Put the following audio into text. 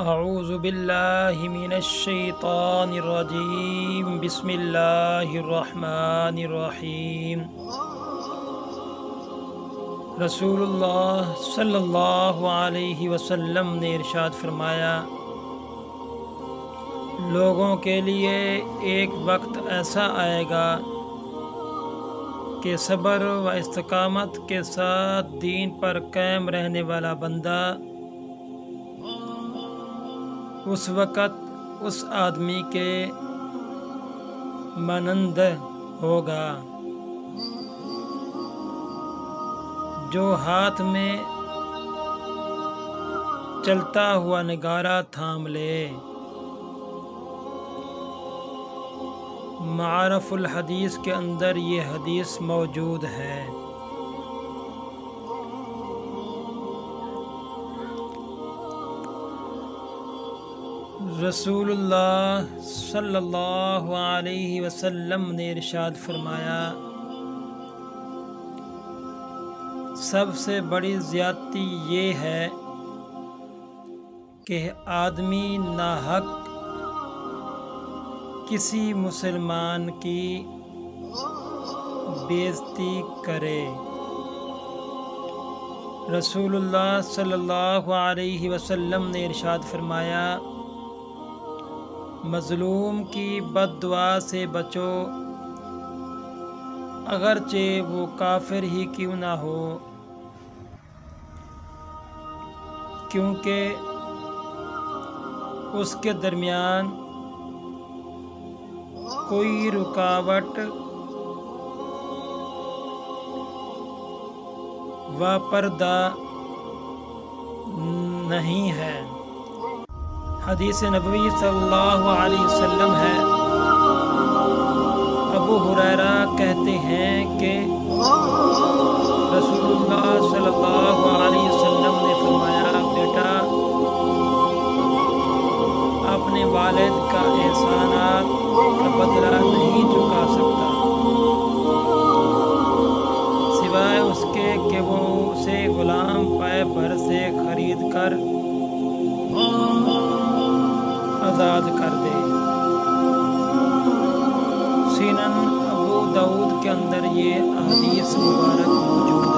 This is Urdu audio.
اعوذ باللہ من الشیطان الرجیم بسم اللہ الرحمن الرحیم۔ رسول اللہ صلی اللہ علیہ وسلم نے ارشاد فرمایا، لوگوں کے لیے ایک وقت ایسا آئے گا کہ صبر و استقامت کے ساتھ دین پر قائم رہنے والا بندہ اس وقت اس آدمی کے مانند ہوگا جو ہاتھ میں چلتا ہوا نگارہ تھام لے۔ معارف الحدیث کے اندر یہ حدیث موجود ہے۔ رسول اللہ صلی اللہ علیہ وسلم نے ارشاد فرمایا، سب سے بڑی زیادتی یہ ہے کہ آدمی ناحق کسی مسلمان کی بے عزتی کرے۔ رسول اللہ صلی اللہ علیہ وسلم نے ارشاد فرمایا، مظلوم کی بد دعا سے بچو، اگرچہ وہ کافر ہی کیوں نہ ہو، کیونکہ اس کے درمیان کوئی رکاوٹ و پردہ نہیں ہے۔ حدیث نبوی صلی اللہ علیہ وسلم ہے، ابو ہریرہ کہتے ہیں کہ رسول اللہ صلی اللہ علیہ وسلم نے فرمایا، بیٹا اپنے والد کا احسانات کا بدلہ نہیں چکا سکتا سوائے اس کے کہ وہ اسے غلام پائے بھر سے خرید کر آزاد کر دے۔ سنن ابو داؤد کے اندر یہ حدیث مبارک موجود ہے۔